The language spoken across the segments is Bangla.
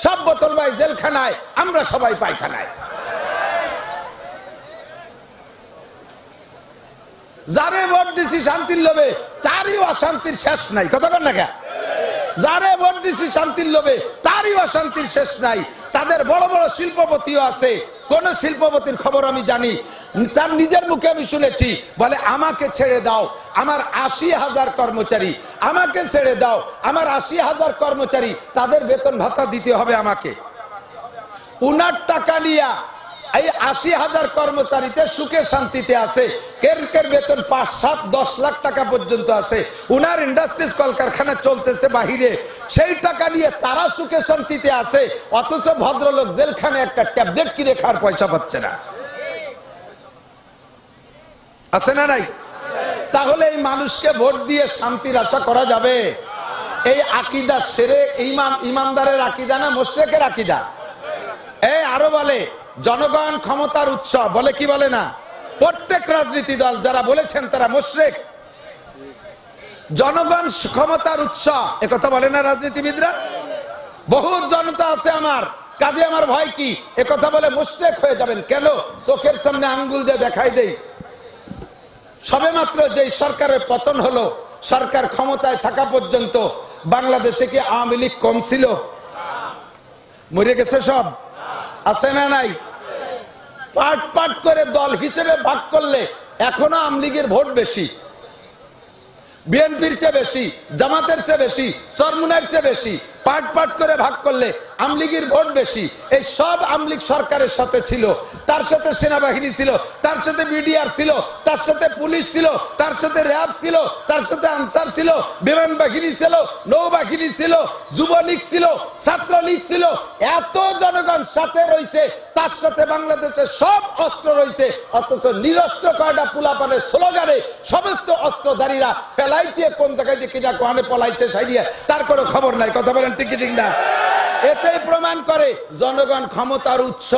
সব বোতল ভাই জেলখানায়, আমরা সবাই পায়খানায়। যারে ভোট দিছি শান্তির লোভে তারই অশান্তির শেষ নাই, কথা বল না কে? যারে ভোট দিছি শান্তির লোভে তারই অশান্তির শেষ নাই। তাদের বড় বড় শিল্পপতিও আছে। কোন শিল্পপতির খবর আমি জানি, তার নিজের মুখে আমি শুনেছি, বলে আমাকে ছেড়ে দাও, আমার ৮০,০০০ কর্মচারী, আমাকে ছেড়ে দাও, আমার ৮০,০০০ কর্মচারী, তাদের বেতন ভাতা দিতে হবে আমাকে। উনার টাকা নিয়া এই ৮০,০০০ কর্মচারীতে সুখে শান্তিতে আছে। কের কের বেতন ৫, ৭, ১০ লাখ টাকা পর্যন্ত আছে। উনার ইন্ডাস্ট্রিজ কলকারখানা চলতেছে বাহিরে, সেই টাকা নিয়ে তারা সুখে শান্তিতে আছে, অথচ ভদ্রলোক জেলখানে একটা ট্যাবলেট কিনে খাওয়ার পয়সা পাচ্ছে না। আছে না নাই? তাহলে এই মানুষকে ভোট দিয়ে শান্তির আশা করা যাবে? এই আকীদা সেরে ইমানদারের আকীদা না মুশরিকের আকীদা? এই আরো বলে জনগণ ক্ষমতার উৎস, বলে কি বলে না? প্রত্যেক রাজনীতি দল যারা বলেছেন তারা মুশরিক। জনগণ ক্ষমতার উৎস একথা বলে না রাজনীতিবিদরা? বহুত জনতা আছে আমার, কাজে আমার ভয় কি? একথা বলে মুশরিক হয়ে যাবেন কেন? চোখের সামনে আঙ্গুল দিয়ে দেখাই দেই। সবেমাত্র যেই সরকারের পতন হলো, সরকার ক্ষমতায় থাকা পর্যন্ত বাংলাদেশে কি আওয়ামী লীগ কম ছিল? মরে গেছে সব? আছে না নাই? পাট পাট করে দল হিসেবে ভাগ করলে এখনো আওয়ামী লীগের ভোট বেশি, বিএনপির চেয়ে বেশি, জামাতের চেয়ে বেশি, চরমুনার চেয়ে বেশি। পাট পাট করে ভাগ করলে আওয়ামী লীগের ভোট বেশি। এই সব আওয়ামী লীগ সরকারের সাথে ছিল, তার সাথে সেনাবাহিনী ছিল, তার সাথে বিডিআর ছিল, তার সাথে পুলিশ ছিল, তার সাথে র্যাব ছিল, তার সাথে আনসার ছিল, বিমান বাহিনী ছিল, নৌবাহিনী ছিল, যুবলীগ ছিল, ছাত্রলীগ ছিল। এত জনগণ সাথে রয়েছে, তার সাথে বাংলাদেশের সব অস্ত্র রয়েছে, অথচ নিরস্ত্র কয়টা পোলাপানের স্লোগানে সমস্ত অস্ত্রধারীরা ফেলাই দিয়ে কোন জায়গায় দিয়ে কিনা কোহানে পলাইছে সাইডিয়া, তার কোনো খবর নাই। কথা বলেন ঠিক ঠিক না? এতেই প্রমাণ করে জনগণ ক্ষমতার উৎস।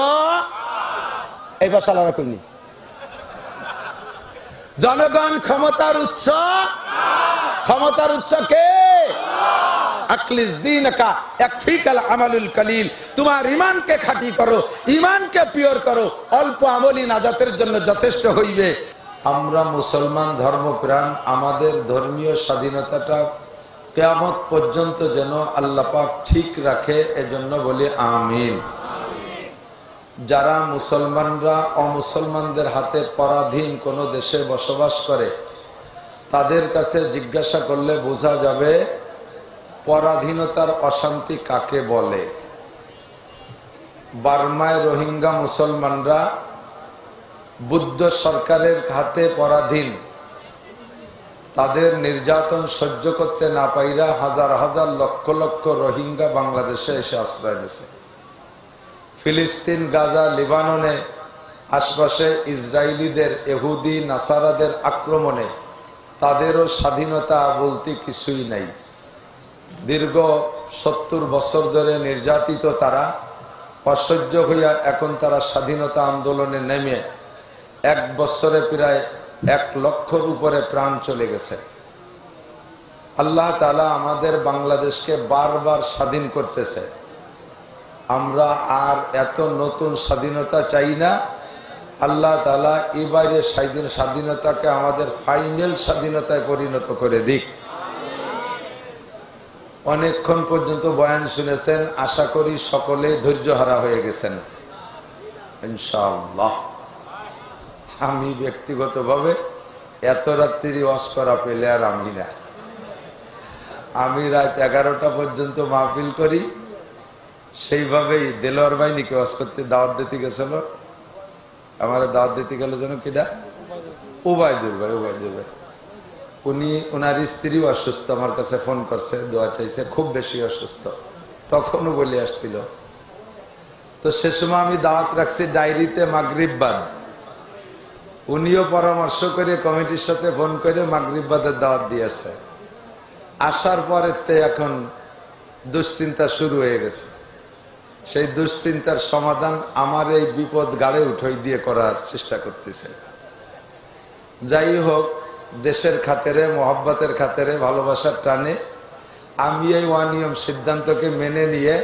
এই ভাষালারা কইনি, জনগণ ক্ষমতার উৎস। ক্ষমতার উৎস কে? আখলিস দীনকা ইয়াকফিকাল আমালুল কলিল। তোমার ঈমানকে খাঁটি করো, ঈমানকে পিওর করো, অল্প আমলই নাজাতের জন্য যথেষ্ট হইবে। আমরা মুসলমান ধর্মপ্রাণ, আমাদের ধর্মীয় স্বাধীনতাটা কিয়ামত পর্যন্ত যেন আল্লাহ পাক ঠিক রাখে, এজন্য বলি আমিন। যারা মুসলমানরা অমুসলমানদের হাতে পরাধীন কোনো দেশে বসবাস করে, তাদের কাছে জিজ্ঞাসা করলে বোঝা যাবে পরাধীনতার অশান্তি কাকে বলে। বার্মায় রোহিঙ্গা মুসলমানরা বুদ্ধ সরকারের হাতে পরাধীন, তাদের নির্যাতন সহ্য করতে না পাইরা হাজার হাজার লক্ষ লক্ষ রোহিঙ্গা বাংলাদেশে এসে আশ্রয় নিয়েছে। ফিলিস্তিন, গাজা, লিবাননে আশপাশে ইসরায়েলিদের, ইহুদি নাসারাদের আক্রমণে তাদেরও স্বাধীনতা বলতে কিছুই নাই। দীর্ঘ ৭০ বছর ধরে নির্যাতিত তারা অসহ্য হইয়া এখন তারা স্বাধীনতা আন্দোলনে নেমে ১ বছরে প্রায় ১ লক্ষর উপরে প্রাণ চলে গেছে। আল্লাহ তাআলা আমাদের বাংলাদেশকে বারবার স্বাধীন করতেছে। আমরা আর এত নতুন স্বাধীনতা চাই না। আল্লাহ তাআলা এবারে স্বাধীনতাকে আমাদের ফাইনাল স্বাধীনতায় পরিণত করে দিক। অনেকক্ষণ পর্যন্ত বয়ান শুনেছেন, আশা করি সকলে ধৈর্যহারা হয়ে গেছেন ইনশাআল্লাহ। আমি ব্যক্তিগতভাবে এত রাত্রি ওয়াজ করা পেলে আর আমি না। আমি রাত 11টা পর্যন্ত মাহফিল করি। সেইভাবেই দেলোয়ার ভাই নাকি ওয়াজ করতে দাওয়াত দিতে গেছিল, আমার দাওয়াত দিতে গেল যেন কিনা উবাইদুর ভাই। উনি, ওনার স্ত্রীও অসুস্থ, আমার কাছে ফোন করছে, দোয়া চাইছে, খুব বেশি অসুস্থ, তখনও বলে আসছিল। তো সে সময় আমি দাওয়াত রাখছি ডায়েরিতে মাগরিব বাদ। উনিও পরামর্শ করে কমিটির সাথে ফোন করে মাগরিব বাদের দাওয়াত দিয়ে আসছে। আসার পরে এখন দুশ্চিন্তা শুরু হয়ে গেছে। সেই দুশ্চিন্তার সমাধান আমার এই বিপদ গাড়ে উঠাই দিয়ে করার চেষ্টা করতেছে। যাই হোক, দেশের খাতেরে, মোহাব্বতের খাতেরে, ভালোবাসার টানে আমি এই অনিয়ম সিদ্ধান্তকে মেনে নিয়ে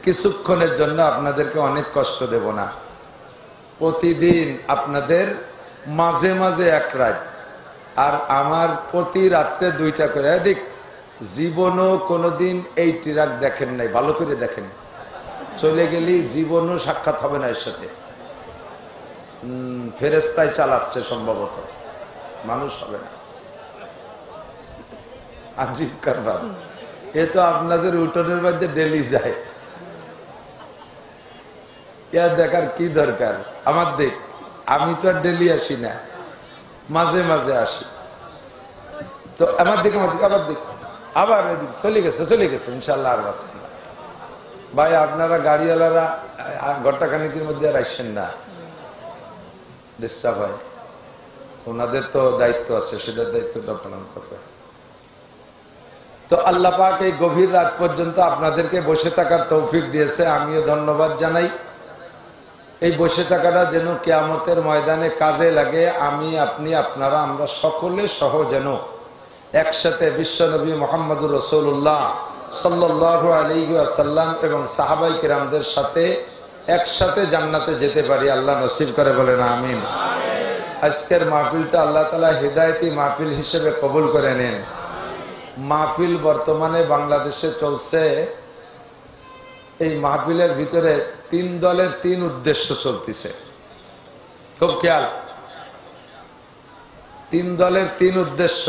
কিছুক্ষণের জন্য আপনাদেরকে অনেক কষ্ট দেব না। প্রতিদিন আপনাদের মাঝে মাঝে এক রাত, আর আমার প্রতি রাত্রে 2টা করে। দেখ, জীবনও কোনোদিন এই ট্রাক দেখেন নাই, ভালো করে দেখেন। চলে গেলি জীবনও সাক্ষাৎ হবে না এর সাথে। ফেরেশতাই চালাচ্ছে সম্ভবত, মানুষ হবে না। আজীব কারবার। এ তো আপনাদের উঠোনের মধ্যে ডেলি যায়, ইয়া দেখার কি দরকার? আমার দেখ, আমি তো আর ডেলি আসি না, মাঝে মাঝে আসি। তো আমার দিকে আবার দেখ, আবার চলে গেছে ইনশাল্লাহ। আর বাসেন না ভাই, আপনারা গাড়িওয়ালারা ঘন্টা খানিকের মধ্যে আর আসছেন না, ডিস্টার্ব হয়। ওনাদের তো দায়িত্ব আছে, সেটার দায়িত্বটা পালন করবে। তো আল্লাহ পাক এই গভীর রাত পর্যন্ত আপনাদেরকে বসে থাকার তৌফিক দিয়েছে, আমিও ধন্যবাদ জানাই। এই বসে থাকাটা যেন কিয়ামতের ময়দানে কাজে লাগে। আমি, আপনি, আপনারা, আমরা সকলে সহ যেন একসাথে বিশ্বনবী মুহাম্মদুর রাসূলুল্লাহ সাল্লাল্লাহু আলাইহি ওয়াসাল্লাম এবং সাহাবায়ে কিরামদের সাথে একসাথে জান্নাতে যেতে পারি। আল্লাহ নসিব করে, বলেন আমিন। আজকের মাহফিলটা আল্লাহ তাআলা হিদায়াতি মাহফিল হিসেবে কবুল করে নেন। মাহফিল বর্তমানে বাংলাদেশে চলছে, এই মাহফিলের ভিতরে 3 দলের 3 উদ্দেশ্য চলতেছে। খুব খেয়াল, 3 দলের 3 উদ্দেশ্য।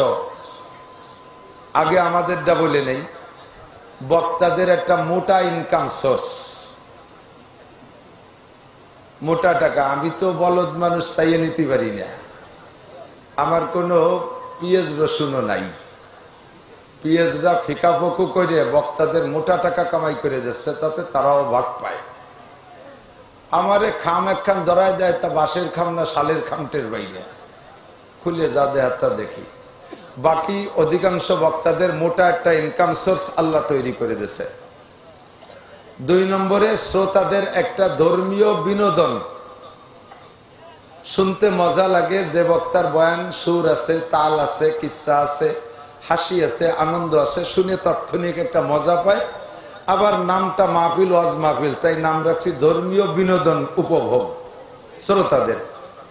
আগে আমাদেরটা বলে নেই, বক্তাদের একটা মোটা ইনকাম সোর্স, মোটা টাকা। আমি তো বলদ মানুষ, চাইয়ে নিতে পারি না। আমার কোনো পিএস রসুনও নাই। পিএসরা ফিকাফকু করে বক্তাদের মোটা টাকা কামাই করে দিচ্ছে, তাতে তারাও ভাগ পায়। আমারে খাম একখান ধরায় দেয়, তা বাঁশের খাম না শালের খামটের বাইরে খুলে যা দেয় তা দেখি। বাকি অধিকাংশ বক্তাদের মোটা একটা ইনকাম সোর্স আল্লাহ তৈরি করে দিয়েছে। 2 নম্বরে শ্রোতাদের একটা ধর্মীয় বিনোদন, শুনতে মজা লাগে। যে বক্তার বয়ান সুর আছে, তাল আছে, কিচ্ছা আছে, হাসি আছে, আনন্দ আছে, শুনে তাৎক্ষণিক একটা মজা পায়। আবার নামটা মাহফিল, ওয়াজ মাহফিল, তাই নাম রাখছি ধর্মীয় বিনোদন উপভোগ শ্রোতাদের।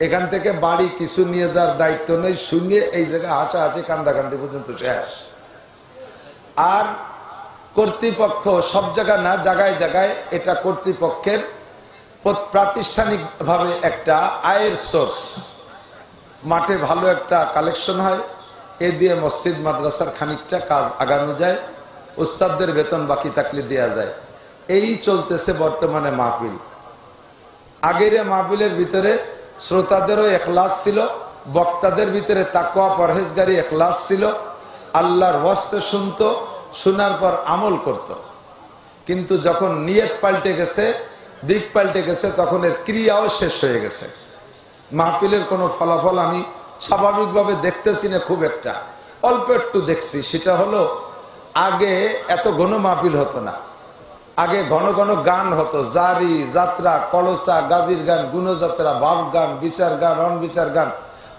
এখান থেকে বাড়ি কিছু নিয়ে যাওয়ার দায়িত্ব নেই, শুনে এই জায়গায় হাসাহাসি কান্দাকান্দি পর্যন্ত শেষ। আর কর্তৃপক্ষ সব জায়গা না, জায়গায় জায়গায় এটা কর্তৃপক্ষের প্রাতিষ্ঠানিকভাবে একটা আয়ের সোর্স। মাঠে ভালো একটা কালেকশন হয়, এ দিয়ে মসজিদ মাদ্রাসার খানিকটা কাজ আগানো যায়, উস্তাদদের বেতন বাকি থাকলে দেয়া যায়। এই চলতেছে বর্তমানে মাহফিল। আগের মাহফিলের ভিতরে শ্রোতাদেরও ইখলাস ছিল, বক্তাদের ভিতরে তাকওয়া পরহেজগারি ইখলাস ছিল, আল্লাহর ওয়াস্তে শুনতো, শোনার পর আমল করত। কিন্তু যখন নিয়ত পাল্টে গেছে, দিক পাল্টে গেছে, তখন এর ক্রিয়াও শেষ হয়ে গেছে। মাহফিলের কোনো ফলাফল আমি স্বাভাবিকভাবে দেখতেছি না, খুব একটা অল্প একটু দেখছি। সেটা হলো, আগে এত ঘন মাহফিল হতো না। আগে ঘন ঘন গান হতো, জারি, যাত্রা, কলসা, গাজীর গান, গুণযাত্রা, ভাব গান, বিচার গান, অনবিচার গান,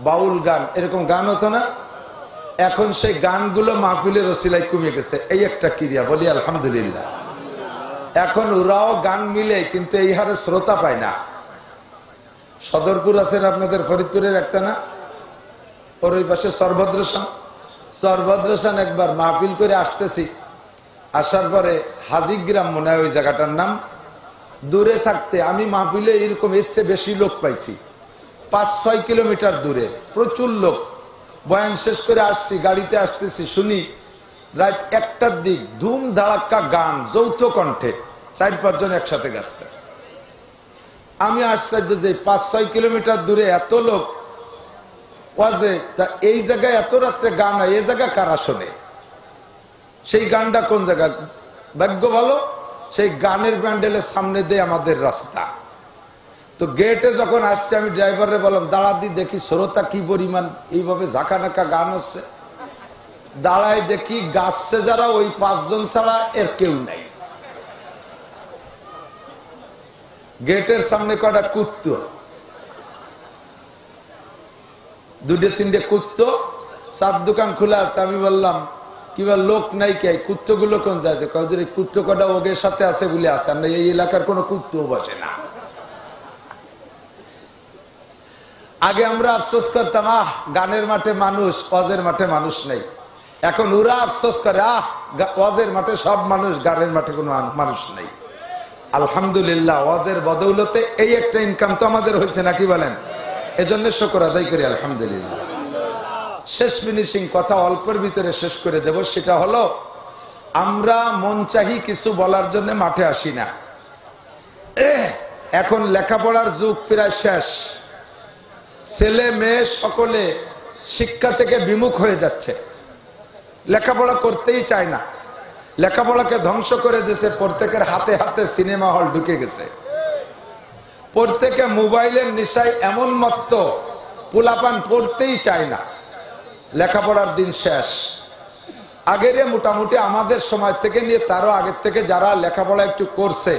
বাউল গান, এরকম গান হতো না। এখন সেই গানগুলো মাহফিলের ওসিলায় কমে গেছে। এই একটা ক্রিয়া, বলি আলহামদুলিল্লাহ। এখন ওরাও গান মিলে, কিন্তু এই হারে শ্রোতা পায় না। সদরপুর আছেন আপনাদের, ফরিদপুরের একটা না, ওর ওই পাশে সরভদ্রসান একবার মাহফিল করে আসতেছি, আসার পরে হাজিগ্রাম মনে হয় ওই জায়গাটার নাম। দূরে থাকতে আমি মাহফিলে এরকম এসছে বেশি লোক পাইছি, 5-6 কিলোমিটার দূরে প্রচুর লোক। বয়ান শেষ করে আসছি, গাড়িতে আসতেছি, শুনি রাত 1টার দিক ধুম ধাড়াক্কা গান, যৌথ কণ্ঠে 4-5 জন একসাথে গাচ্ছে। আমি আশ্চর্য যে 5-6 কিলোমিটার দূরে এত লোক ওয়াজে, তা এই জায়গায় এত রাত্রে গান হয়, এই জায়গা কারা শোনে? সেই গানটা কোন জায়গা? ভাগ্য ভালো, সেই গানের প্যান্ডেলের সামনে দিয়ে আমাদের রাস্তা। তো গেটে যখন আসছে, আমি ড্রাইভারে বললাম, দাঁড়া দি দেখি শ্রোতা কি পরিমাণ। এইভাবে ঝাঁকা নাকা গান হচ্ছে, দাঁড়ায় দেখি গাছছে যারা, ওই 5 জন ছাড়া এর কেউ নাই। গেটের সামনে কটা কুত্তো, 2-3টে কুত্তো, 4 দোকান খোলা আছে। আমি বললাম, কিংবা লোক নাই কে কুত্তগুলো কোন যাইতে কয়েকজন এই কুত্ত কটা ওগের সাথে আছে বলে আছে, আর এই এলাকার কোনো কুত্তও বসে না। আগে আমরা আফসোস করতাম, গানের মাঠে মানুষ, ওয়াজের মাঠে মানুষ নেই। এখন ওরা আফসোস করে, ওয়াজের মাঠে সব মানুষ, গানের মাঠে কোনো মানুষ নেই। আলহামদুলিল্লাহ, ওয়াজের বদৌলতে এই একটা ইনকাম তো আমাদের হয়েছে, নাকি বলেন? এজন্য শুকর আদায় করি আলহামদুলিল্লাহ। শেষ ফিনিশিং কথা অল্পের ভিতরে শেষ করে দেব, সেটা হলো আমরা মন চাহি কিছু বলার জন্য মাঠে আসি না। এখন লেখাপড়ার যুগ প্রায় শেষ, ছেলে মেয়ে সকলে শিক্ষা থেকে বিমুখ হয়ে যাচ্ছে, লেখাপড়া করতেই চায় না। লেখাপড়াকে ধ্বংস করে দিয়েছে, প্রত্যেকের হাতে হাতে সিনেমা হল ঢুকে গেছে, প্রত্যেকে মোবাইলের নেশায় এমন মত্ত, পোলাপান পড়তেই চায় না। লেখাপড়ার দিন শেষ। আগের মোটামুটি আমাদের সময় থেকে নিয়ে তারও আগের থেকে যারা লেখাপড়া একটু করছে,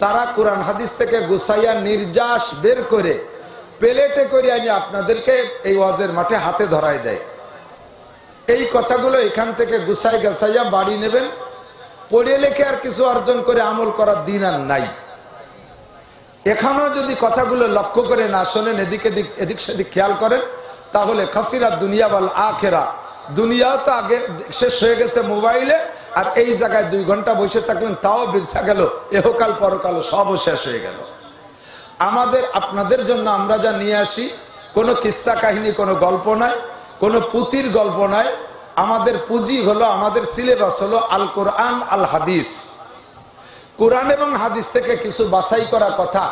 তারা কোরআন হাদিস থেকে গুছাইয়া নির্যাস বের করে প্লেটে করে আনি আপনাদেরকে এই ওয়াজের মাঠে হাতে ধরাই দেয়। এই কথাগুলো এখান থেকে গুছাই গাছাইয়া বাড়ি নেবেন, পড়ে লেখে আর কিছু অর্জন করে আমল করার দিন আর নাই। এখানেও যদি কথাগুলো লক্ষ্য করে না শোনেন, এদিক সেদিক খেয়াল করেন, তাহলে খাসিরা দুনিয়া বল আখেরা, দুনিয়াও তো আগে শেষ হয়ে গেছে মোবাইলে, আর এই জায়গায় 2 ঘন্টা বসে থাকলেন তাও বৃথা গেল, এহকাল পরকাল সবও শেষ হয়ে গেল। আমাদের আপনাদের জন্য আমরা যা নিয়ে আসি, কোনো কিস্সা কাহিনী, কোনো গল্প নয়, কোনো পুঁথির গল্প নয়। আমাদের পুঁজি হলো, আমাদের সিলেবাস হলো আল কোরআন আল হাদিস। কোরআন এবং হাদিস থেকে কিছু বাছাই করা কথা,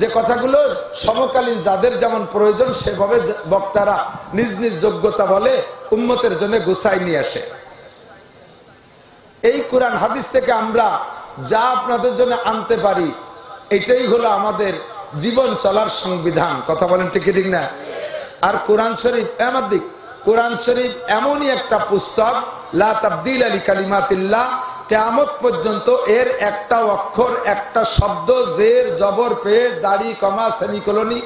যে কথাগুলো সমকালীন যাদের যেমন প্রয়োজন সেভাবে বক্তারা নিজ নিজ যোগ্যতা বলে উম্মতের জন্য গুছাই নিয়ে আসে। এই কোরআন হাদিস থেকে আমরা যা আপনাদের জন্য আনতে পারি, এটাই হলো আমাদের জীবন চলার সংবিধান। কথা বলেন ঠিক ঠিক না? আর কোরআন শরীফ আমাদের কোরআন শরীফ এমনই একটা পুস্তক, লা তাবদীল লিকালিমাতিল্লাহ, কিয়ামত পর্যন্ত এর একটা অক্ষর, একটা শব্দ, জের জবর পেশ দাড়ি কমা সেমিকোলনি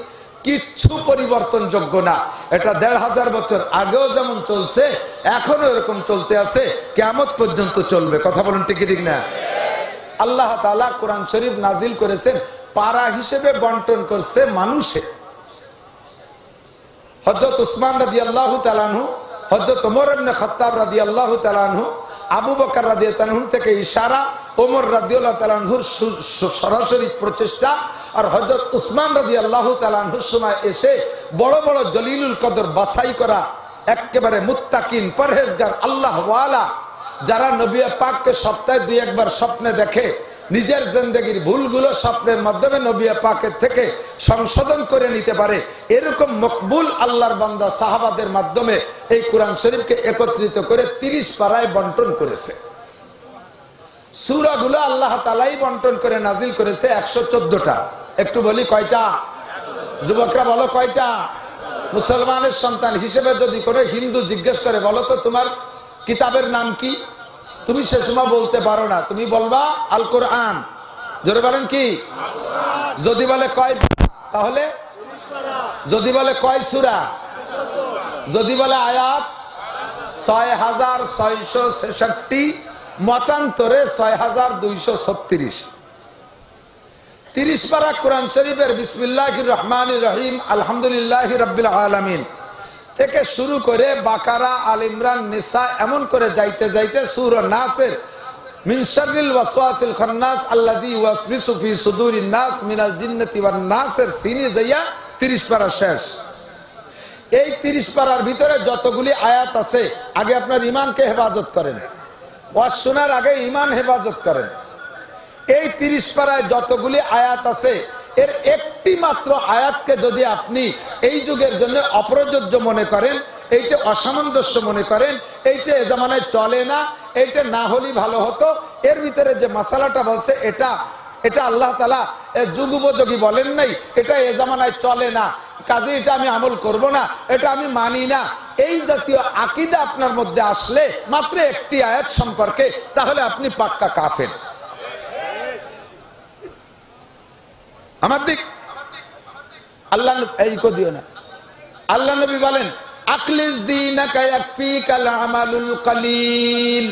কিচ্ছু পরিবর্তনযোগ্য না। এটা 1500 বছর আগেও যেমন চলছে এখনো এরকম চলতে আছে, কিয়ামত পর্যন্ত চলবে। কথা বলেন ঠিক ঠিক না? আল্লাহ তাআলা কোরআন শরীফ নাজিল করেছেন, পারা হিসেবে বন্টন করছে মানুষে। হযরত উসমান রাদিয়াল্লাহু তাআলা আনহু, হযরত ওমর ইবনে খাত্তাব রাদিয়াল্লাহু তাআলা আনহু, আবু বকর রাদিয়াল্লাহু আনহু থেকে ইশারা, ওমর রাদিয়াল্লাহু তাআলা আনহুর সরাসরি প্রচেষ্টা, আর হযরত উসমান রাদিয়াল্লাহু তাআলা আনহুর সময় এসে বড় বড় জলিলুল কদর বাছাই করা, একেবারে মুত্তাকিন, পরহেজগার, আল্লাহ ওয়ালা, যারা নবী পাককে সপ্তাহে 2-1 বার স্বপ্নে দেখে, নিজের জিন্দেগির ভুলগুলো স্বপ্নের মাধ্যমে নবী পাকের থেকে সংশোধন করে নিতে পারে, এরকম মকবুল আল্লাহর বান্দা সাহাবাদের মাধ্যমে এই কোরআন শরীফকে একত্রিত করে 30 পারায় বন্টন করেছে। সূরাগুলো আল্লাহ তাআলাই বন্টন করে নাজিল করেছে 114টা। একটু বলি কয়টা? যুবকরা বলো কয়টা? মুসলমানের সন্তান হিসেবে যদি কোনো হিন্দু জিজ্ঞেস করে, বলো তো তোমার কিতাবের নাম কি, তুমি সে সময় বলতে পারো না, তুমি বলবা আল কোরআন। জোরে বলেন কি? যদি বলে কয় তাহলে, যদি বলে কয় সূরা, যদি বলে আয়াত 6666, মতান্তরে 6236। 30 পারা কোরআন শরীফের বিসমিল্লাহির রহমানির রহিম আলহামদুলিল্লাহি রাব্বিল আলামিন থেকে শুরু করে বাকারা, আল ইমরান, নিসা, এমন করে যাইতে যাইতে সূরা নাসের মিন শাররিল ওয়াসওয়াসিল খান্নাস আল্লাযী ওয়াসওয়াসু ফি সুদুরিন নাস মিনাল জিন্নাতি ওয়ান নাসের সিনে যাইয়া 30 পারা শেষ। এই 30 পারার ভিতরে যতগুলি আয়াত আছে, আগে আপনার ঈমানকে হেফাজত করেন, ওয়াজ শোনার আগে ঈমান হেফাজত করেন। এই 30 পারায় যতগুলি আয়াত আছে, এর একটি মাত্র আয়াতকে যদি আপনি এই যুগের জন্য অপ্রযোজ্য মনে করেন, এইটা অসামঞ্জস্য মনে করেন, এইটা এ জামানায় চলে না, এইটা না হলেই ভালো হতো, এর ভিতরে যে মাসালাটা বলছে এটা আল্লাহ তাআলা যুগ উপযোগী বলেন নাই, এটা এ জামানায় চলে না, কাজে এটা আমি আমল করব না, এটা আমি মানি না, এই জাতীয় আকীদা আপনার মধ্যে আসলে মাত্র একটি আয়াত সম্পর্কে, তাহলে আপনি পাক্কা কাফের। আমার দিক আল্লাহ এই কো দিও না। আল্লাহ নবী বলেন, আখলিস দীনাকা ইয়াকফিকাল আমালুল কলিল।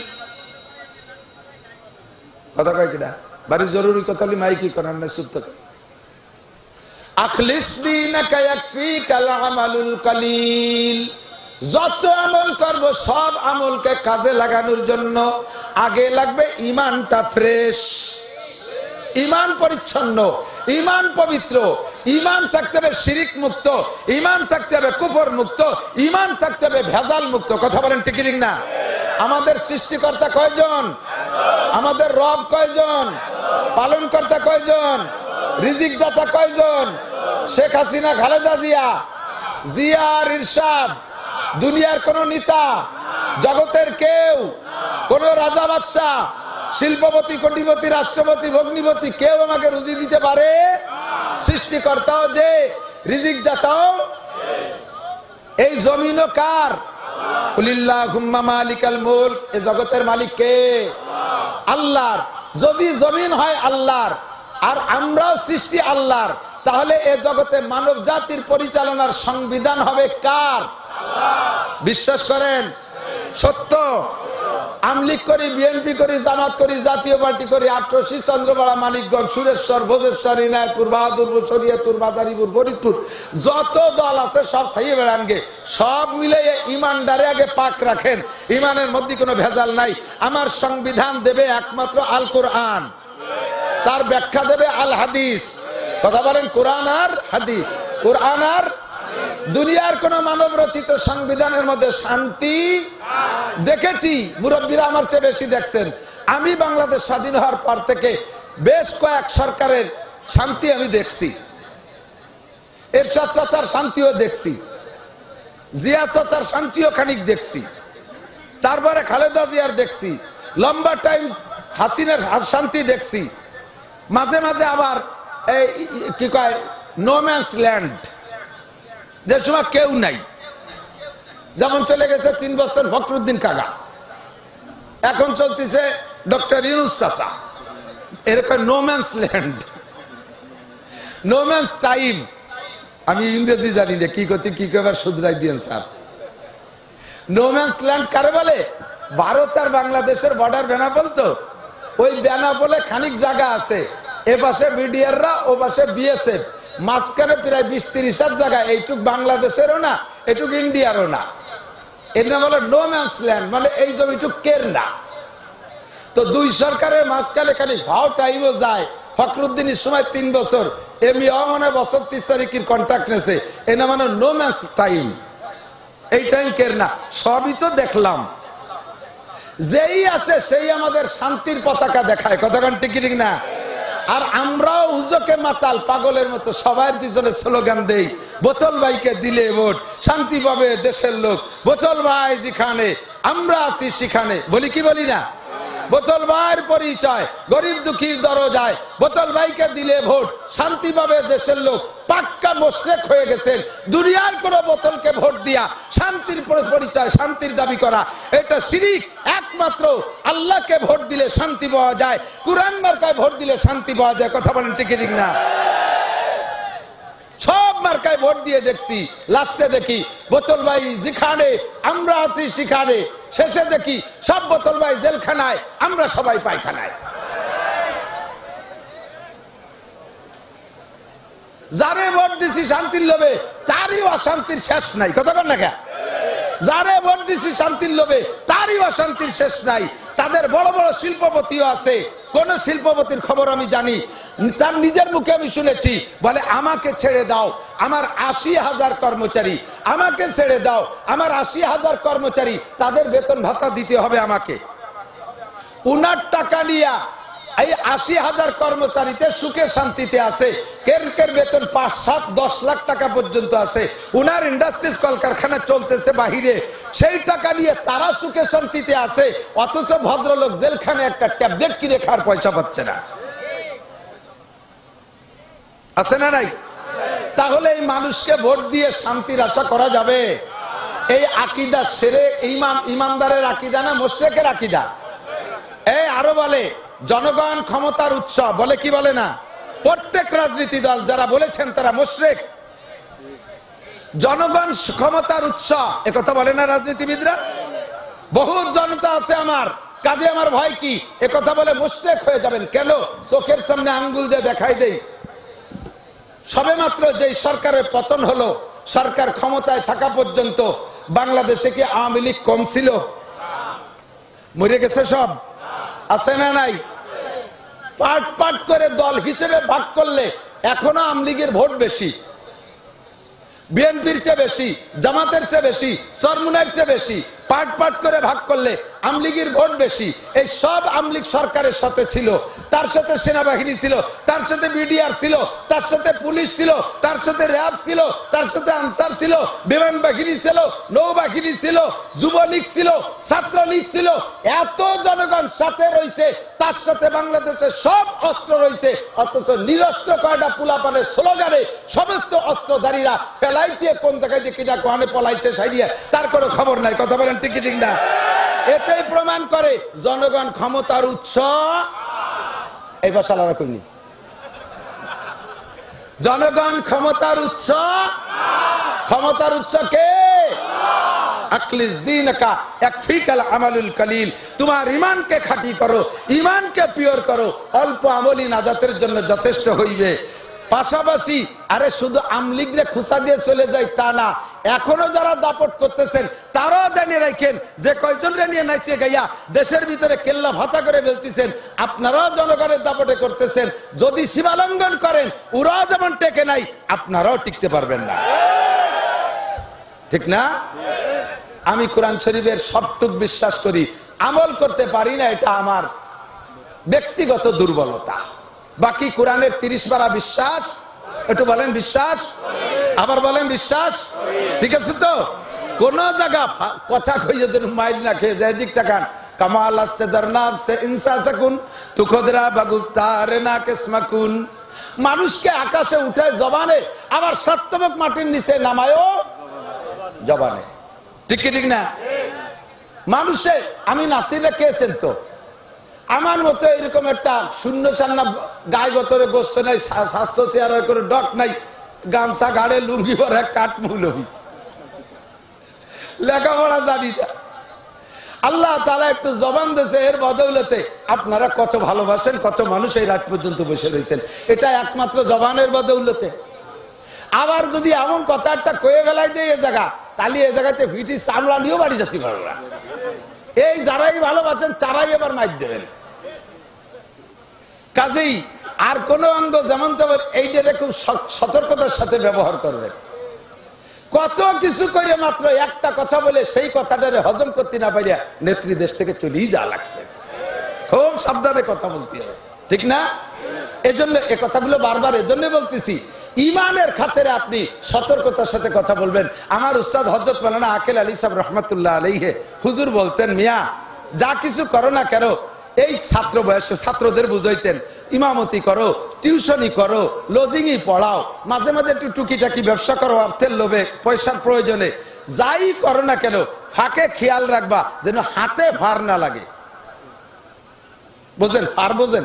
কথা কয় কিনা? বাড়ি জরুরি কথা হলে মাইকি করেন না, চুপ থাকেন। আখলিস দীনাকা ইয়াকফিকাল আমালুল কলিল। যত আমল করব সব আমলকে কাজে লাগানোর জন্য আগে লাগবে ঈমানটা ফ্রেশ, ঈমান পরিচ্ছন্ন, ঈমান পবিত্র, ঈমান থাকতে হবে শিরিক মুক্ত, ঈমান থাকতে হবে কুফর মুক্ত, ঈমান থাকতে হবে ভেজাল মুক্ত। কথা বলেন ঠিক ঠিক না? আমাদের সৃষ্টিকর্তা কয়জন? আমাদের রব কয়জন? পালনকর্তা কয়জন? রিজিক দাতা কয়জন? শেখ হাসিনা, খালেদা জিয়া, জিয়ার ইরশাদ, দুনিয়ার কোন নেতা, জগতের কেউ, কোন রাজা বাদশা, শিল্পপতি, কোটিপতি, রাষ্ট্রপতি, ভগ্নিপতি কেউ আমাকে রুজি দিতে পারে? সৃষ্টিকর্তাও যে, রিজিক দাতাও। এই জমিনও কার? কুলিল্লাহুম্মা মালিকাল মুলক। এই জগতের মালিক কে? আল্লাহর। যদি জমিন হয় আল্লাহর আর আমরাও সৃষ্টি আল্লাহর, তাহলে এই জগতে মানব জাতির পরিচালনার সংবিধান হবে কার? বিশ্বাস করেন? সত্য? আমলিগ করি, বিএনপি করি, জামাত করি, জাতীয় পার্টি করি, আটরশি, চন্দ্রপাড়া, মানিকগঞ্জ, সুরেশ্বর, ভোজেশ্বর, ইনায়তপুর, বাহাদুরপুর, শরীয়তপুর, মাদারীপুর, ফরিদপুর, যত দল আছে সব খাইয়ে বেড়ানগে, সব মিলে ইমানদারে আগে পাক রাখেন। ইমানের মধ্যে কোনো ভেজাল নাই। আমার সংবিধান দেবে একমাত্র আল কোরআন, তার ব্যাখ্যা দেবে আল হাদিস। কথা বলেন, কোরআন আর হাদিস। কোরআন আর দুনিয়ার কোন মানব রচিত সংবিধানের মধ্যে শান্তি দেখেছি? মুরব্বীরা আমার চেয়ে বেশি দেখছেন। আমি বাংলাদেশ স্বাধীন হওয়ার পর থেকে বেশ কয়েক সরকারের শান্তি আমি দেখছি। এরশাদ চাচার শান্তিও দেখছি, জিয়া চাচার শান্তিও খানিক দেখছি, তারপরে খালেদা জিয়ার দেখছি, লম্বা টাইম হাসিনার শান্তি দেখছি। মাঝে মাঝে আবার এই কি কয় নো ম্যানস ল্যান্ড, যে সময় কেউ নাই, যেমন চলে গেছে 3 বছর ফখরুদ্দিন কাকা, এখন চলতেছে ডক্টর ইউনূস চাচা, এরকম no man's land, no man's time. আমি ইংরেজি জানি না, কি করতে কি কবার শুধরাই দিয়েন স্যার। নো ম্যানস ল্যান্ড কারে বলে? ভারত আর বাংলাদেশের বর্ডার বেনাপোল, তো ওই বেনাপোলে খানিক জায়গা আছে, এ পাশে বিডিআররা, ও পাশে বিএসএফ, মাঝখানে প্রায় 20-30 জায়গা, এইটুক বাংলাদেশেরও না, এটুক ইন্ডিয়ারও না। এর নাম বলে নো ম্যানস ল্যান্ড, মানে এই জমিটুক কের না। তো দুই সরকারের মাঝখানে খালি ভাও টাইমও যায়। ফখরুদ্দিনের সময় 3 বছর, এমনিও মানে বছর 30 তারিখের কন্ট্রাক্ট নেছে, এ না মানে নো ম্যানস টাইম। এই টাইম কের না। সবই তো দেখলাম, যেই আসে সেই আমাদের শান্তির পতাকা দেখায়। কতক্ষণ ঠিক ঠিক না? আর আমরাও হুজকে মাতাল পাগলের মতো সবার পিছনে স্লোগান দেই, বোতল ভাইকে দিলে ভোট, শান্তি পাবে দেশের লোক, বোতল ভাই যেখানে আমরা আছি সেখানে। বলি কি বলি না? বোতল ভাইয়ের পরিচয়, গরিব দুঃখীর দরজায়, বোতল ভাইকে দিলে ভোট, শান্তি পাবে দেশের লোক। পাক্কা মুশরিক হয়ে গেছেন। দুনিয়ার কোন বোতলকে ভোট দিয়া শান্তির পরিচয়, শান্তির দাবি করা, এটা শিরিক। একমাত্র আল্লাহকে ভোট দিলে শান্তি পাওয়া যায়, কুরআন মার্কায় ভোট দিলে শান্তি পাওয়া যায়। কথা বলেন ঠিক ঠিক না? সব মার্কায় ভোট দিয়ে দেখছি, লাস্টে দেখি বোতল ভাই যেখানে আমরা আছি সেখানে, শেষে দেখি সব বোতল ভাই জেলখানায়, আমরা সবাই পায়খানায়। যারে ভোট দিছি শান্তির লোভে, তারই অশান্তির শেষ নাই। কথা বল না কে? যারে ভোট দিছি শান্তির লোভে, তারই অশান্তির শেষ নাই। তাদের বড় বড় শিল্পপতিও আছে। কোন শিল্পপতির খবর আমি জানি, তার নিজের মুখে আমি শুনেছি, বলে আমাকে ছেড়ে দাও, আমার 80,000 কর্মচারী, আমাকে ছেড়ে দাও, আমার 80,000 কর্মচারী, তাদের বেতন ভাতা দিতে হবে আমাকে। উনার টাকা নিয়া এই 80,000 কর্মচারীতে সুখে শান্তিতে আছে। কের কের বেতন 5, 7, 10 লাখ টাকা পর্যন্ত আছে। উনার ইন্ডাস্ট্রিজ কলকারখানা চলতেছে বাহিরে, সেই টাকা নিয়ে তারা সুখে শান্তিতে আছে, অথচ ভদ্রলোক জেলখানে একটা ট্যাবলেট কিনে খাওয়ার পয়সা পাচ্ছে না। আছে না নাই? তাহলে এই মানুষকে ভোট দিয়ে শান্তির আশা করা যাবে? এই আকীদা সেরে, ইমানদারের আকীদা না মুশরিকের আকীদা? এই আরো বলে জনগণ ক্ষমতার উৎস, বলে কি বলে না? প্রত্যেক রাজনীতি দল যারা বলেছেন তারা মুশরিক। জনগণ ক্ষমতার উৎস, একথা বলে না রাজনীতিবিদরা। বহুত জনতা আছে আমার, কাজে আমার ভয় কি, একথা বলে মুশরিক হয়ে যাবেন। কেন? চোখের সামনে আঙ্গুল দিয়ে দেখাই দেই। সবেমাত্র যেই সরকারের পতন হলো, সরকার ক্ষমতায় থাকা পর্যন্ত বাংলাদেশে কি আওয়ামী লীগ কম ছিল? মরে গেছে সব? আছে না নাই? পাট পাট করে দল হিসেবে ভাগ করলে এখনো আওয়ামী লীগের ভোট বেশি, বিএনপির চেয়ে বেশি, জামাতের চেয়ে বেশি, চরমুনার চেয়ে বেশি। পাট পাট করে ভাগ করলে আওয়ামী লীগের ভোট বেশি। এই সব আওয়ামী লীগ সরকারের সাথে ছিল, তার সাথে সেনাবাহিনী ছিল, তার সাথে বিডিআর ছিল, তার সাথে পুলিশ ছিল, তার সাথে র্যাব ছিল, তার সাথে আনসার ছিল, বিমান বাহিনী ছিল, নৌবাহিনী ছিল, যুবলীগ ছিল, ছাত্রলীগ ছিল। এত জনগণ সাথে রয়েছে, তার সাথে বাংলাদেশের সব অস্ত্র রয়েছে, অথচ নিরস্ত্র কয়টা পোলাপানের স্লোগানে সমস্ত অস্ত্রধারীরা ফেলাই দিয়ে কোন জায়গায় দিয়ে কিনা কোহানে পলাইছে সাইডিয়া, তার কোনো খবর নাই। কথা বলেন ঠিক ঠিক না? এতেই প্রমাণ করে জনগণ ক্ষমতার উৎস। এই বাসালারা কইনি, জনগণ ক্ষমতার উৎস। ক্ষমতার উৎস কে? আখলিস দীনকা ইয়াকফিকাল আমালুল কলিল। তোমার ঈমানকে খাঁটি করো, ঈমানকে পিওর করো, অল্প আমলই নাজাতের জন্য যথেষ্ট হইবে। পাশাপাশি আরে শুধু আমলিগরে খুসা দিয়ে চলে যায় তা না, এখনো যারা দাপট করতেছেন তারাও জানিয়ে রাখেন যে কয়জনরে নিয়ে নাইছে গাইয়া দেশের ভিতরে কেল্লা ভাতা করে ফেলতেছেন, আপনারাও জনগণের দাপটে করতেছেন। যদি সীমালঙ্ঘন করেন, ওরাও যেমন টেকে নাই, আপনারাও টিকতে পারবেন না। ঠিক না? আমি কোরআন শরীফের সবটুক বিশ্বাস করি, আমল করতে পারি না, এটা আমার ব্যক্তিগত দুর্বলতা। বাকি কোরআনের 30 পারা বিশ্বাস। একটু বলেন বিশ্বাস, আবার বলেন বিশ্বাস। ঠিক আছে তো? কোন জায়গা কথা কইয়ে যেন মাইল না খেয়ে যায়। দিক টাকান কামাল আসতে দরনাব সে ইনসাসাকুন তু খোদরা বাগুতার না কিসমাকুন। মানুষকে আকাশে উঠায় জবানে, আবার সত্যমক মাটির নিচে নামায়ও জবানে। ঠিক কি ঠিক না? মানুষে আমি নাসিরে খেয়েছেন তো, আমার মতো এরকম একটা শূন্য চান্না গায়ে গতরে গোস্ত নাই, স্বাস্থ্য চেয়ারের করে ডক নাই, গামছা গাড়ে লুঙ্গি পরে কাঠমুলবি, লেখাপড়া জানি না। আল্লাহ তাআলা একটু জবান দিয়েছে, এর বদৌলতে আপনারা কত ভালোবাসেন, কত মানুষ এই রাত পর্যন্ত বসে রয়েছেন, এটা একমাত্র জবানের বদৌলতে। আবার যদি এমন কথা একটা কয়ে ফেলাই দেয় এ জায়গা, তাহলে এ জায়গাতে ফিটি চামড়া নিয়েও বাড়ি যেতে পারবে না। এই যারাই ভালোবাসেন তারাই এবার মাইর দেবেন। কাজেই আর কোন অঙ্গ যেমন তেমন এইটারে খুব সতর্কতার সাথে ব্যবহার করবেন। কত কিছু করে মাত্র একটা কথা বলে সেই কথাটারে হজম করতে না পারিয়া নেত্রী দেশ থেকে চলেই যা লাগছে। খুব সাবধানে কথা বলতে হবে, ঠিক না? এজন্য এ কথাগুলো বারবার এজন্য বলতেছি, ইমানের খাতিরে আপনি সতর্কতার সাথে কথা বলবেন। আমার উস্তাদ হযরত মাওলানা আকিল আলী সাহেব রহমাতুল্লাহ আলাইহি হুজুর বলতেন, মিয়া যা কিছু করো না কেন, এই ছাত্র বয়সে ছাত্রদের বুঝাইতেন, ইমামতি করো, টিউশনি করো, লজিংই পড়াও, মাঝে মাঝে একটু টুকিটাকি ব্যবসা করো অর্থের লোভে, পয়সার প্রয়োজনে, যাই করো না কেন ফাঁকে খেয়াল রাখবা যেন হাতে ভার না লাগে। বোঝেন? আর বোঝেন?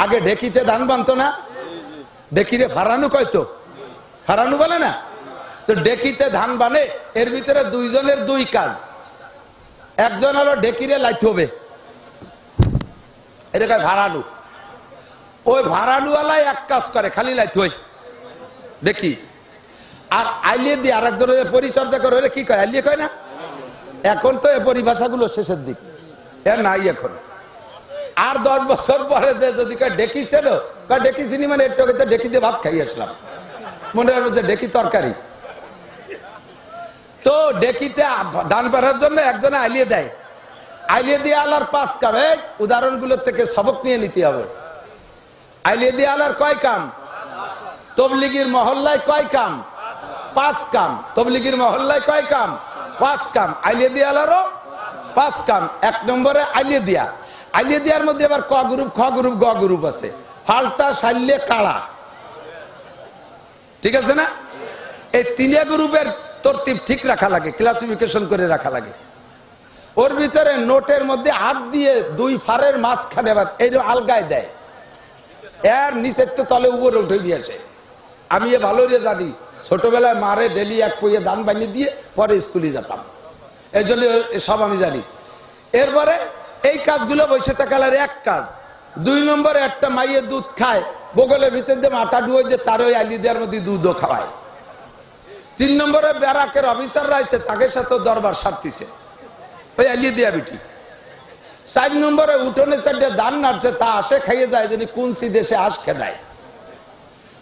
আগে ঢেকিতে ধান বানতো না, ডেকিরে ফারানু কয়তো, ফারানু বলে না তো, ডেকিতে ধান বানে, এর ভিতরে দুইজনের দুই কাজ। একজন হলো ডেকিরে লাইতে হবে, এটা কয় ভাড়ানু। ওই ভাড়ানুওয়ালাই এক কাজ করে, খালি লাইতে হয় দেখি, আর আইলিয়ে দিয়ে আর একজনের পরিচর্যা করে, ওরে কি কয়, আইলিয়ে কয় না? এখন তো এই পরিভাষাগুলো শেষের দিক, এর নাই এখন। আর 10 বছর পরে যে যদি কয় ডেকিছিল, কয় ডেকিছিনি মানে একটু ডেকি দিয়ে ভাত খাই আসলাম, মনে হবে যে ডেকি তরকারি। তো ডেকিতে ধান পাড়ার জন্য একজনে আইলিয়ে দেয়, আইলিয়ে দিয়ে আলার 5 কাম। এই উদাহরণগুলোর থেকে সবক নিয়ে নিতে হবে। আইলিয়ে দিয়ে আলার কয় কাম? তবলিগির মহল্লায় কয় কাম? 5 কাম। তবলিগির মহল্লায় কয় কাম? 5 কাম। আইলিয়ে দিয়ে আলারও 5 কাম। 1 নম্বরে আইলিয়ে দিয়া, আইলিয়ে দিয়ার মধ্যে আবার ক গ্রুপ, খ গ্রুপ, গ গ্রুপ আছে, ফাল্টা, সাইলে, কাড়া, ঠিক আছে না? এই 3 গ্রুপের তরতিব ঠিক রাখা লাগে, ক্লাসিফিকেশন করে রাখা লাগে। ওর ভিতরে নোটের মধ্যে হাত দিয়ে 2 ফারের মাঝখানে আবার এই আলগায় দেয়, এর নিচের তো তলে উপরে উঠে দিয়েছে। আমি এ ভালো রে জানি, ছোটবেলায় মারে ডেলি এক পইয়ে দান বানিয়ে দিয়ে পরে স্কুলে যেতাম, এই জন্য সব আমি জানি। এরপরে এই কাজগুলো বসে থাকার এক কাজ। 2 নম্বরে একটা মাইয়ে দুধ খায়, বগলের ভিতর দিয়ে মাথা ডুয়ে দিয়ে তার ওই আলি দেওয়ার মধ্যে দুধও খাওয়ায়। 3 নম্বরে ব্যারাকের অফিসার রয়েছে, তাকে সাথে দরবার সারতিছে ওই আলি দেয়া বিটি। 4 নম্বরে উঠোনে সাইডে দান নাড়ছে, তা আসে খাইয়ে যায়, যিনি কুনসি দেশে আস খেদায়।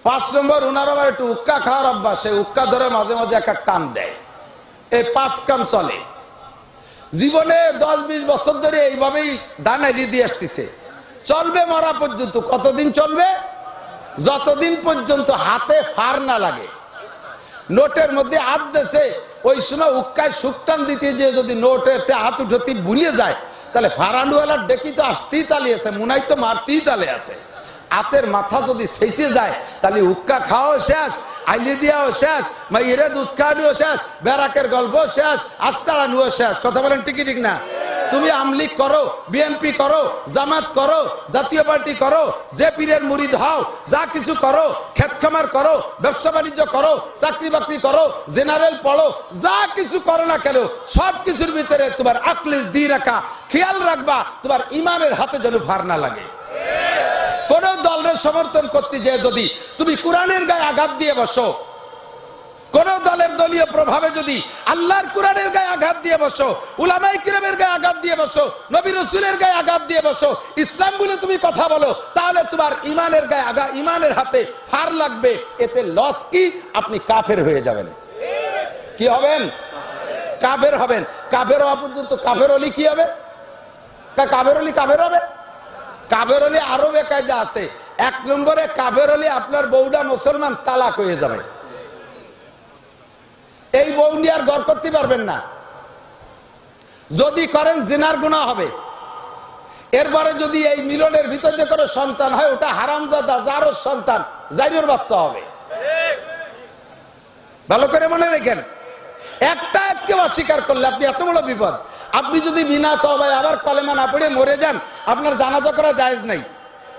5 নম্বর ওনার আবার একটু উক্কা খাওয়ার অভ্যাস, সেই উক্কা ধরে মাঝে মাঝে একটা টান দেয়। এই 5 কাম চলে জীবনে। 10-20 বছর ধরে এইভাবেই দান আলি দিয়ে আসতেছে, চলবে মরা পর্যন্ত। কতদিন চলবে? যতদিন পর্যন্ত হাতে ফার না লাগে। নোটের মধ্যে হাত দেশে ওই সময় উক্কায় সুকটান দিতে যে যদি নোটেতে হাত উঠতে ভুলিয়ে যায়, তাহলে ফারানুয়ালার ডেকি তো আসতেই তালে আছে, মুনাই তো মারতেই তালে আছে। হাতের মাথা যদি শেষে যায় তাহলে উক্কা খাওয়াও শেষ, আইলি দিয়াও শেষ, মাইরে দুধ খাওয়ানিও শেষ, ব্যারাকের গল্প শেষ, আস্তাড়ানুও শেষ। কথা বলেন ঠিক ঠিক না? তুমি আমলিগ করো, বিএনপি করো, জামাত করো, জাতীয় পার্টি করো, যে পীরের মুরিদ হও, যা কিছু করো, ক্ষেত খামার করো, ব্যবসা বাণিজ্য করো, চাকরি বাকরি করো, জেনারেল পড়ো, যা কিছু করো না কেন, সব কিছুর ভিতরে তোমার আকলিস দিয়ে রাখা, খেয়াল রাখবা তোমার ইমানের হাতে যেন ফার না লাগে। কোন দলের সমর্থন করতে যে যদি তুমি কোরআনের গায়ে আঘাত দিয়ে বসো, কোন দলের দলীয় প্রভাবে যদি আল্লাহর কোরআনের গায়ে আঘাত দিয়ে বসো, উলামায়ে কিরামের গায়ে আঘাত দিয়ে বসো, নবী রাসূলের গায়ে আঘাত দিয়ে বসো, ইসলাম বলে তুমি কথা বলো, তাহলে তোমার ইমানের গায়ে আঘাত, ইমানের হাতে ফার লাগবে। এতে লস কি? আপনি কাফের হয়ে যাবেন। কি হবেন? কাফের হবেন। কাফের হওয়া পর্যন্ত কাফের হলে কি হবে? কাফের হলে কাফের হবে? কাফের হলে আরো বেকায়দা আছে। 1 নম্বরে কাফের হলে আপনার বউটা মুসলমান, তালাক হয়ে যাবে। এই বউ নিয়ে আর ঘর করতে পারবেন না। যদি করেন জিনার গুনাহ হবে। এরপরে যদি এই মিলনের ভিতরে করে সন্তান হয়, ওটা হারামজাদা, জারর সন্তান, জাইরের বাচ্চা হবে। ভালো করে মনে রাখেন, একটা আয়াতকে অস্বীকার করলে আপনি এত বড় বিপদ। আপনি যদি বিনা তওবায় আবার কলেমা না পড়ে মরে যান, আপনার জানাজা করা জায়েজ নাই,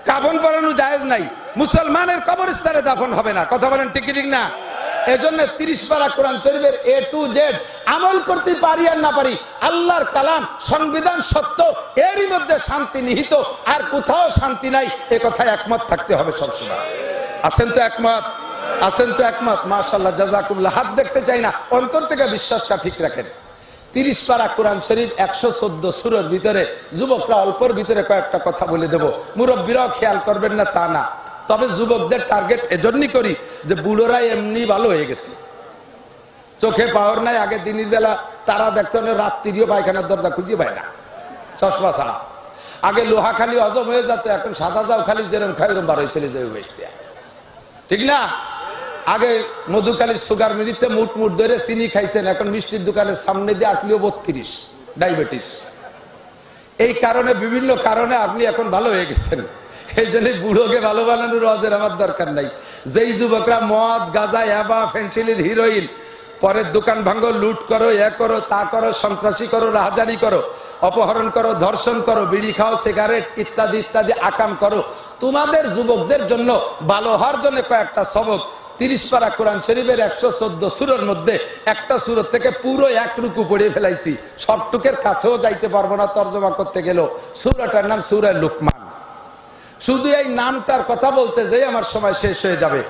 কাফন পরানো জায়েজ নাই, মুসলমানের কবরস্থানে দাফন হবে না। কথা বলেন ঠিক ঠিক না? এজন্য 30 পারা কোরআন শরীফের A to Z আমল করতে পারি আর না পারি, আল্লাহর কালাম সংবিধান সত্য, এরই মধ্যে শান্তি নিহিত, আর কোথাও শান্তি নাই। এ কথায় একমত থাকতে হবে সবসময়। আছেন তো একমত? আছেন তো একমত? মাশাআল্লাহ, জাযাকুল্লাহ। হাত দেখতে চাই না, অন্তর থেকে বিশ্বাসটা ঠিক রাখেন। 30 পারা কোরআন শরীফ 114 সূরার ভিতরে যুবকরা অল্পের ভিতরে কয়েকটা কথা বলে দেব, মুরব্বীরাও খেয়াল করবেন না তা না, তবে যুবকদের টার্গেট এজন্যই করি যে বুড়োরা এমনি ভালো হয়ে গেছে, চোখে পাওয়ার নাই। আগে দিনের বেলা তারা দেখতে হলে রাত্রিও পায়খানার দরজা খুঁজে পায় না, চশমা ছাড়া। আগে লোহা খালি হজম হয়ে যেত, এখন সাদা যাও খালি যেরকম খাই ওরকম বারোই চলে যায় ওয়েস্ট, ঠিক না? আগে মধুকালী সুগার মিলিতে মুট মুট ধরে চিনি খাইছেন, এখন মিষ্টির দোকানের সামনে দিয়ে আটলিও 32 ডায়াবেটিস। এই কারণে, বিভিন্ন কারণে আপনি এখন ভালো হয়ে গেছেন। এই জন্য বুড়োকে ভালো বানানোর অজের আমার দরকার নাই। যেই যুবকরা মদ, গাঁজা, ইয়াবা, ফেন্সিলিন, হিরোইন, পরের দোকান ভাঙ্গো, লুট করো, এ করো, তা করো, সন্ত্রাসী করো, রাহাজানি করো, অপহরণ করো, ধর্ষণ করো, বিড়ি খাও, সিগারেট ইত্যাদি ইত্যাদি আকাম করো, তোমাদের যুবকদের জন্য ভালো হওয়ার জন্য কয়েকটা সবক 30 পারা কোরআন শরীফের 114 সূরার মধ্যে একটা সূরা থেকে পুরো 1 রুকু পড়ে ফেলাইছি। সবটুকের কাছেও যাইতে পারবো না তর্জমা করতে গেলেও। সূরাটার নাম সূরা লুকমান। শুধু এই নামটার কথা বলতে যাই আমার সময় শেষ হয়ে যাবে।